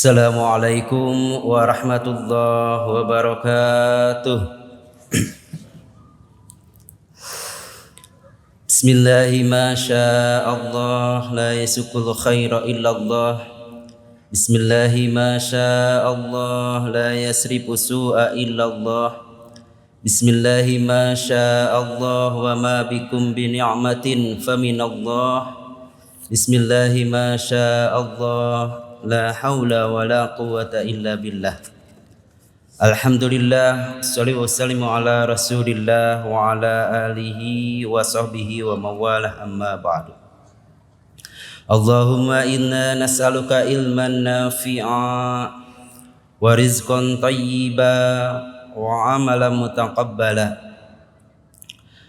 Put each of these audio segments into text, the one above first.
Assalamualaikum warahmatullahi wabarakatuh. Bismillahi ma sya'allah la yasukul khaira illallah. Bismillahi ma sya'allah la yasrifu su'a illallah. Bismillahi ma sya'allah wa ma bikum bi ni'matin faminallah. Bismillahi ma sya'allah la haula wa la quwwata illa billah. Alhamdulillah, sholli wa sallimu ala rasulillah wa ala alihi wa sahbihi wa mawalah, amma ba'du. Allahumma inna nas'aluka ilman nafi'a wa rizqan tayyiba wa amalan mutaqabbala.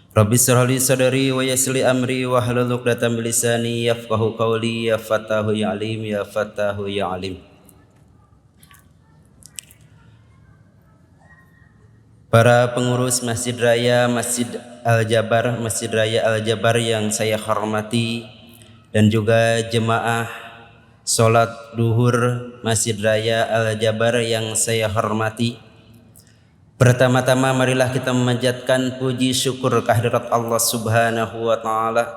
Rabbi shrah li sadri wa yassir li amri wa hlul 'uqdatam min lisani yafqahu qawli. Ya Fattahu ya Alim, ya Fattahu ya Alim. Para pengurus Masjid Raya Masjid Al-Jabar, Masjid Raya Al-Jabar yang saya hormati, dan juga jemaah sholat duhur Masjid Raya Al-Jabar yang saya hormati. Pertama-tama marilah kita memanjatkan puji syukur kehadirat Allah Subhanahu wa Ta'ala,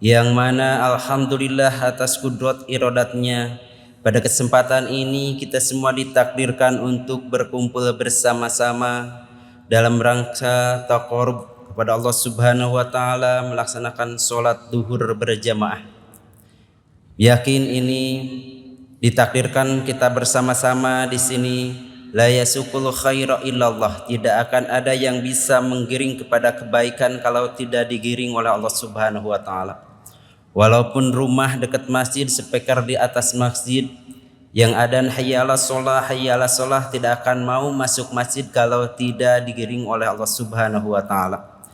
yang mana alhamdulillah atas kudrat iradatnya pada kesempatan ini kita semua ditakdirkan untuk berkumpul bersama-sama dalam rangka taqarrub kepada Allah Subhanahu wa Ta'ala, melaksanakan sholat duhur berjamaah. Yakin ini ditakdirkan kita bersama-sama di sini. La yasukul khaira illallah, tidak akan ada yang bisa menggiring kepada kebaikan kalau tidak digiring oleh Allah Subhanahu wa Ta'ala. Walaupun rumah dekat masjid, speaker di atas masjid yang ada hayyalah sholah tidak akan mau masuk masjid kalau tidak digiring oleh Allah Subhanahu wa Ta'ala.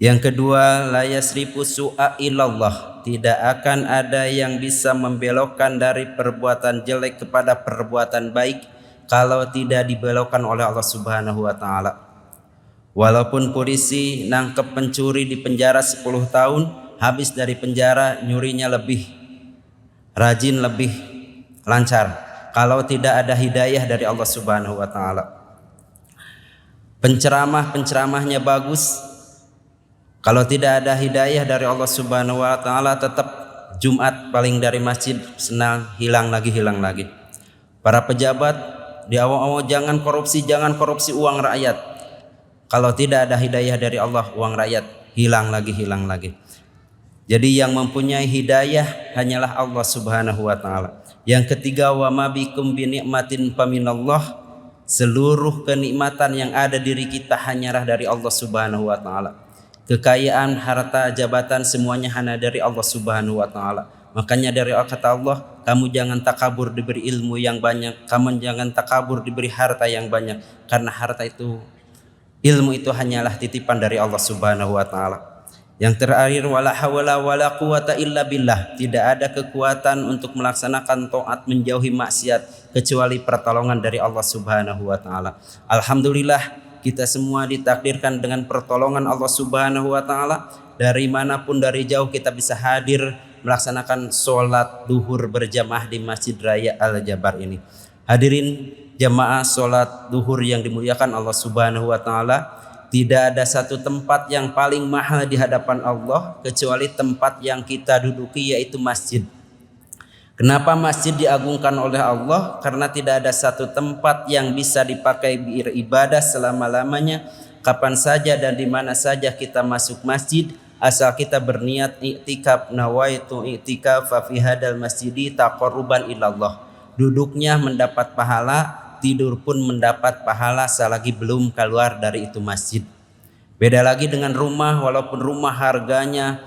Yang kedua, la yasrifu su'a illallah, tidak akan ada yang bisa membelokkan dari perbuatan jelek kepada perbuatan baik kalau tidak dibelokkan oleh Allah Subhanahu wa Ta'ala. Walaupun polisi nangkep pencuri di penjara 10 tahun, habis dari penjara nyurinya lebih rajin, lebih lancar kalau tidak ada hidayah dari Allah Subhanahu wa Ta'ala. Penceramahnya bagus, kalau tidak ada hidayah dari Allah Subhanahu wa Ta'ala, tetap Jumat paling dari masjid senang hilang lagi. Para pejabat di awal-awal jangan korupsi uang rakyat. Kalau tidak ada hidayah dari Allah, uang rakyat hilang lagi. Jadi yang mempunyai hidayah hanyalah Allah Subhanahu wa Ta'ala. Yang ketiga, wa ma bikum bi ni'matin faminallah, seluruh kenikmatan yang ada diri kita hanyalah dari Allah Subhanahu wa Ta'ala. Kekayaan, harta, jabatan semuanya hanya dari Allah Subhanahu wa Ta'ala. Makanya dari kata Allah, kamu jangan takabur diberi ilmu yang banyak, kamu jangan takabur diberi harta yang banyak, karena harta itu, ilmu itu hanyalah titipan dari Allah Subhanahu wa Ta'ala. Yang terakhir, wala hawla wala quwata illa billah, tidak ada kekuatan untuk melaksanakan taat menjauhi maksiat kecuali pertolongan dari Allah Subhanahu wa Ta'ala. Alhamdulillah, kita semua ditakdirkan dengan pertolongan Allah Subhanahu wa Ta'ala. Dari manapun, dari jauh kita bisa hadir melaksanakan sholat duhur berjamaah di Masjid Raya Al-Jabar ini. Hadirin jamaah sholat duhur yang dimuliakan Allah Subhanahu wa Ta'ala, tidak ada satu tempat yang paling mahal di hadapan Allah kecuali tempat yang kita duduki, yaitu masjid. Kenapa masjid diagungkan oleh Allah? Karena tidak ada satu tempat yang bisa dipakai beribadah selama-lamanya, kapan saja dan di mana saja kita masuk masjid, asal kita berniat i'tikaf. Nawaitu i'tikaf fi hadal masjidi taqarruban ilallah. Duduknya mendapat pahala, tidur pun mendapat pahala selagi belum keluar dari itu masjid. Beda lagi dengan rumah, walaupun rumah harganya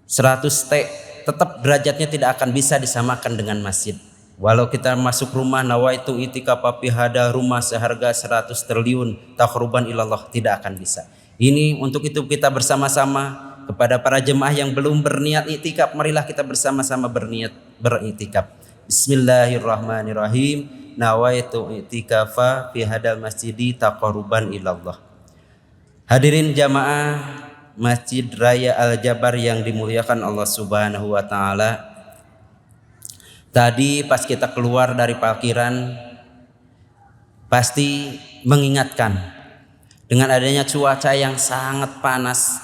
100 T, tetap derajatnya tidak akan bisa disamakan dengan masjid. Walau kita masuk rumah nawaitu i'tikaf fi hadal, rumah seharga 100 triliun taqarruban ilallah, tidak akan bisa. Ini untuk itu kita bersama-sama, kepada para jemaah yang belum berniat i'tikaf, marilah kita bersama-sama berniat beriktikaf. Bismillahirrahmanirrahim. Nawaitu i'tikafa fi hadal masjidi taqarruban ilallah. Hadirin jamaah Masjid Raya Al-Jabar yang dimuliakan Allah Subhanahu wa Ta'ala, Tadi pas kita keluar dari parkiran pasti mengingatkan dengan adanya cuaca yang sangat panas,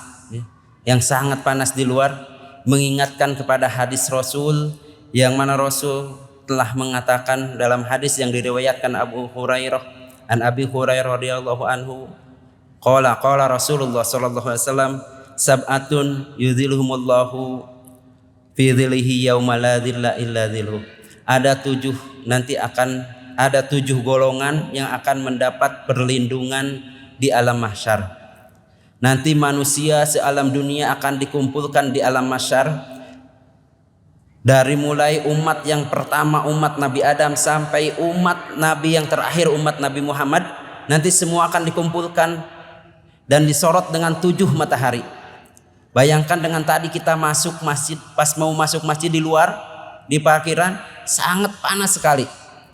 yang sangat panas di luar, mengingatkan kepada hadis Rasul yang mana Rasul telah mengatakan dalam hadis yang diriwayatkan Abu Hurairah, an Abi Hurairah radhiyallahu anhu, qala Rasulullah sallallahu alaihi wasallam, sab'atun yudhilluhumullahu fi dhillihi yauma la dhilla illa dhilluh. Ada tujuh golongan yang akan mendapat perlindungan di alam mahsyar. Nanti manusia sealam dunia akan dikumpulkan di alam mahsyar. Dari mulai umat yang pertama, umat Nabi Adam, sampai umat Nabi yang terakhir, umat Nabi Muhammad, nanti semua akan dikumpulkan dan disorot dengan 7 matahari. Bayangkan dengan tadi kita masuk masjid, pas mau masuk masjid di luar, di parkiran, sangat panas sekali.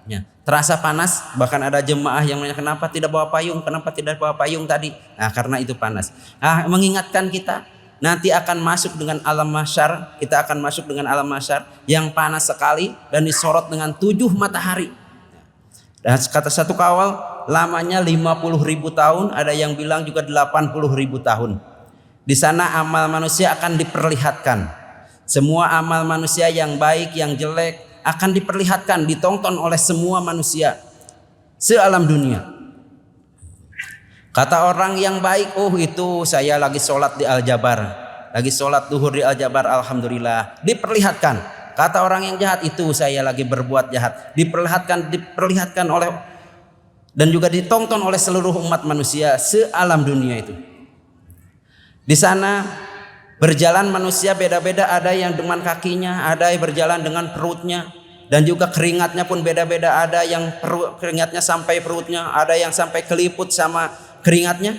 Ya, terasa panas, bahkan ada jemaah yang nanya kenapa tidak bawa payung, kenapa tidak bawa payung tadi? Nah, karena itu panas. Mengingatkan kita nanti akan masuk dengan alam mahsyar, kita akan masuk dengan alam mahsyar yang panas sekali dan disorot dengan 7 matahari. Dan kata satu kawal lamanya 50.000 tahun, ada yang bilang juga 80.000 tahun. Di sana amal manusia akan diperlihatkan. Semua amal manusia yang baik, yang jelek akan diperlihatkan, ditonton oleh semua manusia sealam dunia. Kata orang yang baik, oh itu saya lagi sholat di Al-Jabar, lagi sholat duhur di Al-Jabar, alhamdulillah, diperlihatkan. Kata orang yang jahat, itu saya lagi berbuat jahat, diperlihatkan oleh dan juga ditonton oleh seluruh umat manusia sealam dunia itu. Di sana berjalan manusia beda-beda, ada yang dengan kakinya, ada yang berjalan dengan perutnya, dan juga keringatnya pun beda-beda, ada yang keringatnya sampai perutnya, ada yang sampai keliput sama keringatnya.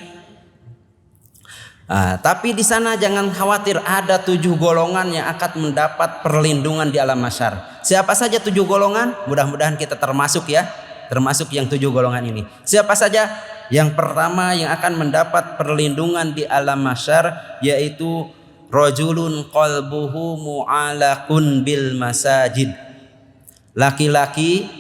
Tapi di sana jangan khawatir, ada 7 golongan yang akan mendapat perlindungan di alam mahsyar. Siapa saja 7 golongan? Mudah-mudahan kita termasuk ya, termasuk yang 7 golongan ini. Siapa saja? Yang pertama yang akan mendapat perlindungan di alam mahsyar yaitu rajulun qalbuhu mu'alakun bil masajid. Laki-laki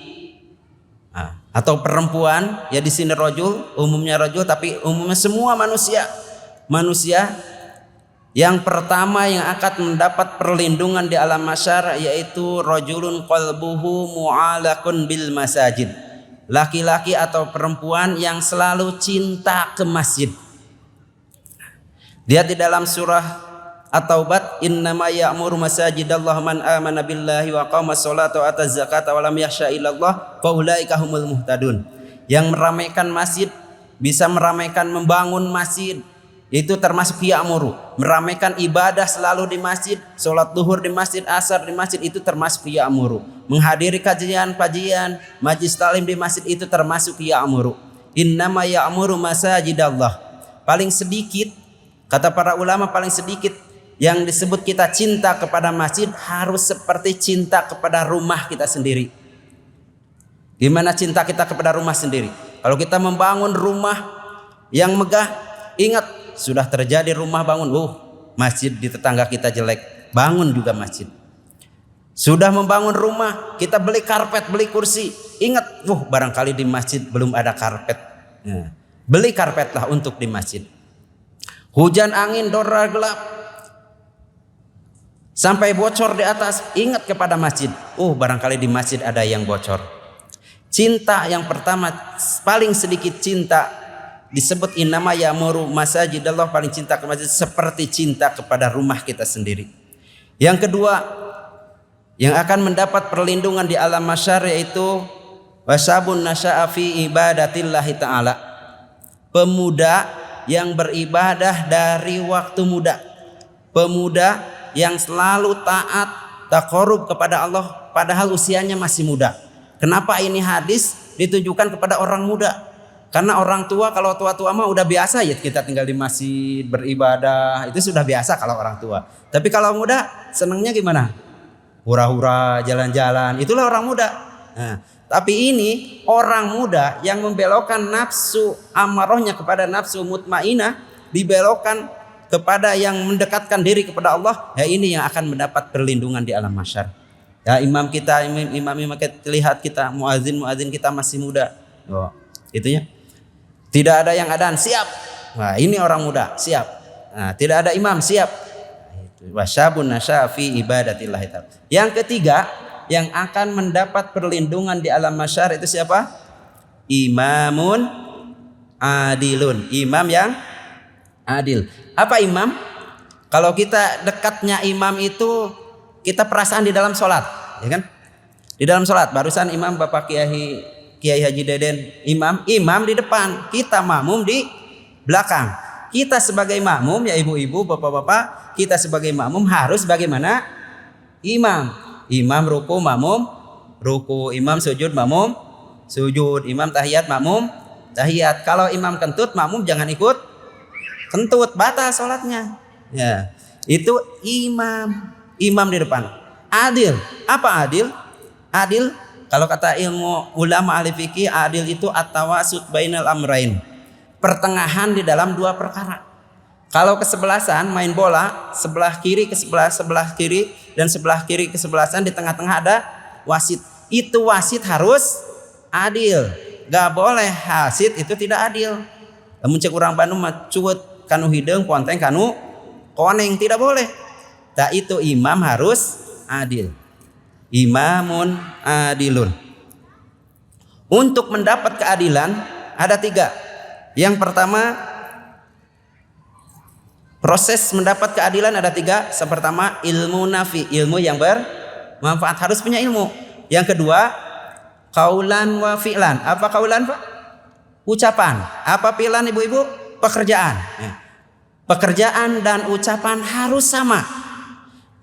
atau perempuan, ya di sini rajul, umumnya rajul, tapi umumnya semua manusia yang pertama yang akan mendapat perlindungan di alam mahsyar yaitu rajulun qalbuhu mu'alakun bil masajid. Laki-laki atau perempuan yang selalu cinta ke masjid. Dia di dalam surah At-Taubah, innama ya'muru masajidallah man amana billahi wa qama sholata wa ata zakata wa lam yakhsha illallah fa ulaika humul muhtadun. Yang meramaikan masjid, bisa meramaikan membangun masjid, itu termasuk ya'muru. Meramaikan ibadah selalu di masjid, sholat duhur di masjid, asar di masjid, itu termasuk ya'muru. Menghadiri kajian, majlis taklim di masjid, itu termasuk ya'muru. Innama ya'muru masajidallah. Paling sedikit, kata para ulama, paling sedikit yang disebut kita cinta kepada masjid harus seperti cinta kepada rumah kita sendiri. Gimana cinta kita kepada rumah sendiri? Kalau kita membangun rumah yang megah, ingat sudah terjadi rumah bangun, masjid di tetangga kita jelek, bangun juga masjid. Sudah membangun rumah, kita beli karpet, beli kursi, ingat, barangkali di masjid belum ada karpet. Beli karpetlah untuk di masjid. Hujan angin, dora gelap, sampai bocor di atas, ingat kepada masjid. Barangkali di masjid ada yang bocor. Cinta yang pertama, paling sedikit cinta, disebut innama ya'muru masajidallah, paling cinta ke masjid seperti cinta kepada rumah kita sendiri. Yang kedua yang akan mendapat perlindungan di alam mahsyar yaitu wasabun nasya'a fi ibadatillahi ta'ala. Pemuda yang beribadah dari waktu muda. Pemuda yang selalu taat, taqarrub kepada Allah padahal usianya masih muda. Kenapa ini hadis ditujukan kepada orang muda? Karena orang tua, kalau tua-tua mah udah biasa ya, kita tinggal di masjid beribadah, itu sudah biasa kalau orang tua. Tapi kalau muda senangnya gimana? Hura-hura, jalan-jalan, itulah orang muda. Tapi ini orang muda yang membelokkan nafsu amarahnya kepada nafsu mutmainah, dibelokkan kepada yang mendekatkan diri kepada Allah, ini yang akan mendapat perlindungan di alam mahsyar. Ya imam kita lihat kita muazin kita masih muda. Oh, itunya. Tidak ada yang adzan, siap. Nah, ini orang muda, siap. Nah, tidak ada imam, siap. Wasyabun nasya fi ibadatillah. Yang ketiga yang akan mendapat perlindungan di alam mahsyar itu siapa? Imamun adilun. Imam yang adil. Apa imam? Kalau kita dekatnya imam itu kita perasaan di dalam sholat, ya kan? Di dalam sholat barusan imam Bapak Kiai Haji Deden imam di depan, kita makmum di belakang. Kita sebagai makmum ya ibu-ibu, bapak-bapak, kita sebagai makmum harus bagaimana? Imam ruku, makmum ruku, imam sujud, makmum sujud, imam tahiyat, makmum tahiyat. Kalau imam kentut, makmum jangan ikut kentut, batal sholatnya. Ya, itu imam di depan. Adil. Apa adil? Adil kalau kata ilmu ulama ahli fikih, adil itu at-tawasut bainal amrain. Pertengahan di dalam dua perkara. Kalau kesebelasan main bola, sebelah kiri ke sebelah kiri dan sebelah kiri ke sebelasan, di tengah-tengah ada wasit. Itu wasit harus adil. Gak boleh wasit itu tidak adil. Lamun cek urang Bandung mah cuet kanu hideung ponteng kanu koneng, tidak boleh. Tak itu imam harus adil. Imamun adilun. Untuk mendapat keadilan ada 3. Yang pertama, proses mendapat keadilan ada 3. Yang pertama ilmu nafi, ilmu yang bermanfaat, harus punya ilmu. Yang kedua kaulan wa fi'lan. Apa kaulan Pak? Ucapan. Apa fi'lan ibu-ibu? Pekerjaan. Pekerjaan dan ucapan harus sama.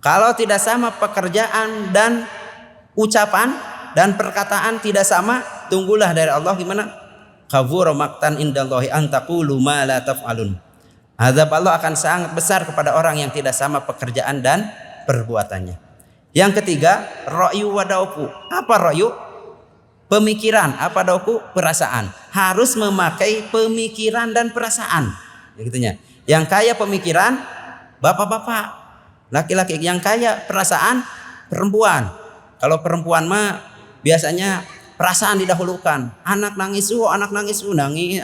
Kalau tidak sama pekerjaan dan ucapan dan perkataan tidak sama, tunggulah dari Allah gimana? Kabura maqtan indallahi an taqulu ma la taf'alun. Azab Allah akan sangat besar kepada orang yang tidak sama pekerjaan dan perbuatannya. Yang ketiga, ra'yu wa dauku. Apa ra'yu? Pemikiran. Apa dauku? Perasaan. Harus memakai pemikiran dan perasaan. Begitunya. Yang kaya pemikiran bapak-bapak, laki-laki. Yang kaya perasaan perempuan. Kalau perempuan mah biasanya perasaan didahulukan. Anak nangis, anak nangis,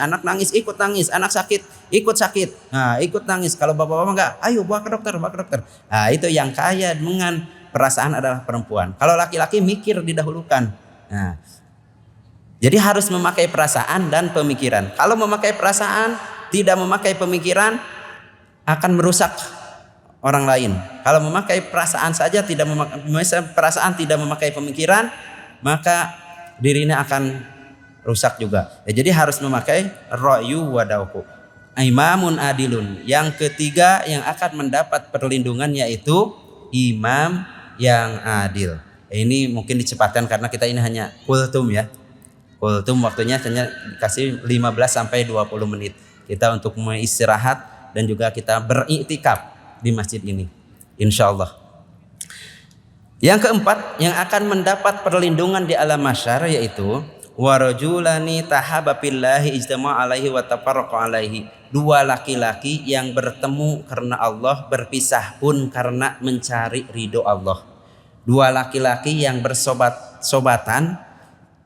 anak nangis ikut nangis, anak sakit ikut sakit. Nah, ikut nangis. Kalau bapak-bapak enggak, ayo bawa ke dokter. Nah, itu yang kaya dengan perasaan adalah perempuan. Kalau laki-laki mikir didahulukan. Nah, jadi harus memakai perasaan dan pemikiran. Kalau memakai perasaan, tidak memakai pemikiran, akan merusak orang lain. Kalau memakai perasaan saja, tidak memakai pemikiran, maka dirinya akan rusak juga. Ya, jadi harus memakai ra'yu wa dauku. Imamun adilun. Yang ketiga yang akan mendapat perlindungan yaitu imam yang adil. Ini mungkin dicepatkan karena kita ini hanya kultum ya. Kultum waktunya hanya dikasih 15 sampai 20 menit. Kita untuk istirahat dan juga kita beriktikaf di masjid ini, insya Allah. Yang keempat yang akan mendapat perlindungan di alam mahsyar yaitu warajulani tahaba billahi ijtama alaihi wa tafarraqa alaihi. 2 laki-laki yang bertemu karena Allah, berpisah pun karena mencari ridho Allah. 2 laki-laki yang bersobat-sobatan,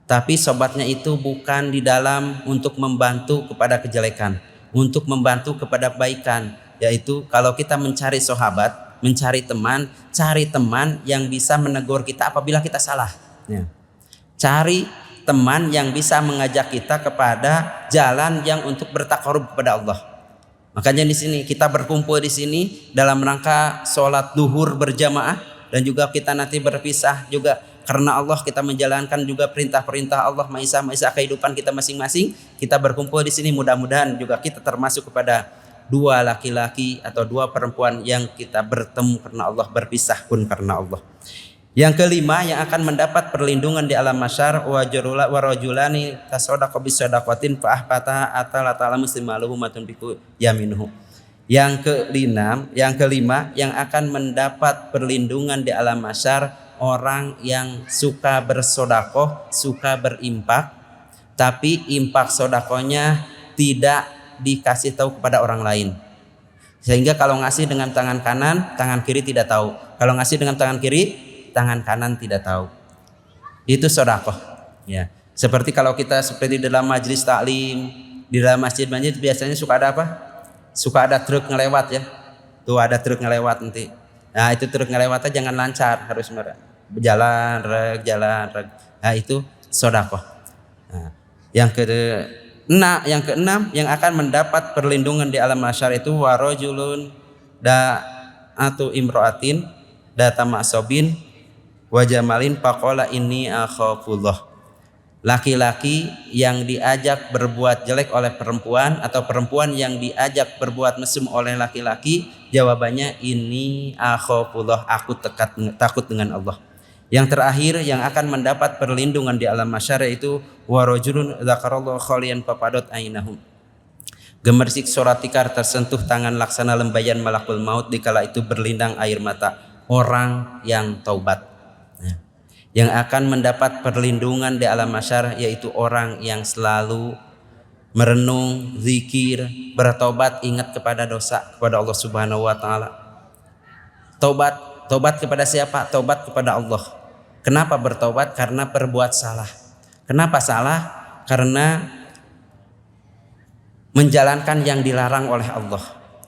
tapi sobatnya itu bukan di dalam untuk membantu kepada kejelekan, untuk membantu kepada kebaikan. Yaitu kalau kita mencari sahabat, mencari teman, cari teman yang bisa menegur kita apabila kita salah. Ya. Cari teman yang bisa mengajak kita kepada jalan yang untuk bertakarub kepada Allah. Makanya di sini kita berkumpul di sini dalam rangka sholat duhur berjamaah dan juga kita nanti berpisah juga karena Allah, kita menjalankan juga perintah-perintah Allah Maha Esa kehidupan kita masing-masing. Kita berkumpul di sini, mudah-mudahan juga kita termasuk kepada 2 laki-laki atau 2 perempuan yang kita bertemu karena Allah, berpisah pun karena Allah. Yang kelima yang akan mendapat perlindungan di alam mahsyar wa rajulani tasaddaqa bisadaqatin fa ahbata atala ta'ala muslimaluhu matun biku yaminuhu. Yang kelima yang akan mendapat perlindungan di alam mahsyar orang yang suka bersodakoh, suka berimpak, tapi impak sodakohnya tidak dikasih tahu kepada orang lain. Sehingga kalau ngasih dengan tangan kanan, tangan kiri tidak tahu. Kalau ngasih dengan tangan kiri tangan kanan tidak tahu. Itu sedekah. Ya. Seperti kalau kita seperti dalam majelis taklim, di dalam masjid-masjid biasanya suka ada apa? Suka ada truk ngelewat ya. Tuh ada truk ngelewat nanti. Nah itu truk ngelewatnya jangan lancar, harus berjalan, jalan. Nah itu sedekah. Nah, yang keenam yang akan mendapat perlindungan di alam mahsyar itu warajulun atau imroatin data ma'sobin wajamalin faqala inni akhafullah. Laki-laki yang diajak berbuat jelek oleh perempuan atau perempuan yang diajak berbuat mesum oleh laki-laki, jawabannya ini akhafullah, aku takut dengan Allah. Yang terakhir yang akan mendapat perlindungan di alam mahsyar itu warajulun dzakarallahu khalian papadot ainahum. Gemersik surat tikar tersentuh tangan laksana lembayan malakul maut dikala itu berlindang air mata. Orang yang taubat. Yang akan mendapat perlindungan di alam mahsyar yaitu orang yang selalu merenung, zikir, bertobat, ingat kepada dosa kepada Allah Subhanahu wa taala. Tobat kepada siapa? Tobat kepada Allah. Kenapa bertobat? Karena berbuat salah. Kenapa salah? Karena menjalankan yang dilarang oleh Allah.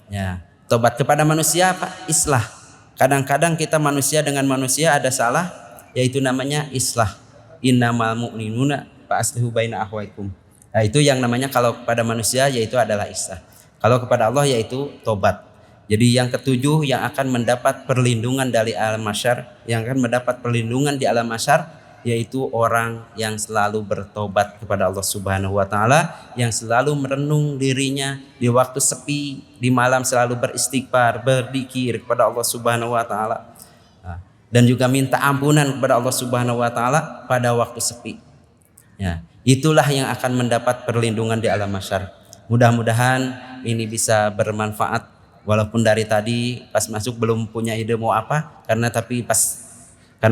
Ya, tobat kepada manusia apa? Islah. Kadang-kadang kita manusia dengan manusia ada salah, yaitu namanya islah. Innamal mu'minuna fa aslihu baina akhwaikum. Nah, itu yang namanya kalau kepada manusia yaitu adalah islah. Kalau kepada Allah yaitu tobat. Jadi yang ketujuh yang akan mendapat perlindungan dari alam mahsyar, yang akan mendapat perlindungan di alam mahsyar yaitu orang yang selalu bertobat kepada Allah Subhanahu wa taala, yang selalu merenung dirinya di waktu sepi, di malam selalu beristighfar, berzikir kepada Allah Subhanahu wa taala. Dan juga minta ampunan kepada Allah Subhanahu wa taala pada waktu sepi. Ya, itulah yang akan mendapat perlindungan di alam mahsyar. Mudah-mudahan ini bisa bermanfaat, walaupun dari tadi pas masuk belum punya ide mau apa, karena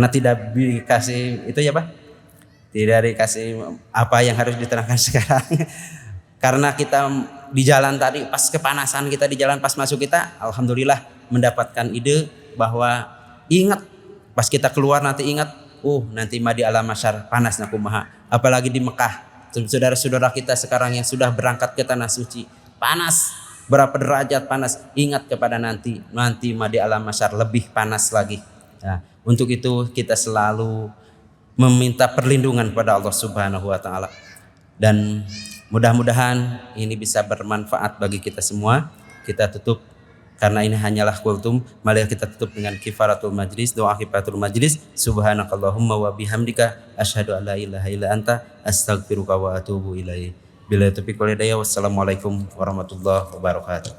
tidak dikasih itu ya Pak. Tidak dikasih apa yang harus diterangkan sekarang. Karena kita di jalan tadi pas kepanasan kita di jalan pas masuk kita alhamdulillah mendapatkan ide bahwa ingat pas kita keluar nanti ingat, nanti mah di alam mahsyar panas nak kumaha. Apalagi di Mekah, saudara-saudara kita sekarang yang sudah berangkat ke tanah suci, panas, berapa derajat panas. Ingat kepada nanti mah di alam mahsyar lebih panas lagi. Nah, untuk itu kita selalu meminta perlindungan kepada Allah Subhanahu wa taala. Dan mudah-mudahan ini bisa bermanfaat bagi kita semua. Kita tutup karena ini hanyalah kultum, mari kita tutup dengan kifaratul majlis, doa kifaratul majlis. Subhanakallahumma wa bihamdika asyhadu an la ilaha illa anta astaghfiruka wa atubu ilaik. Bila taufiq wal hidayah, wassalamualaikum warahmatullahi wabarakatuh.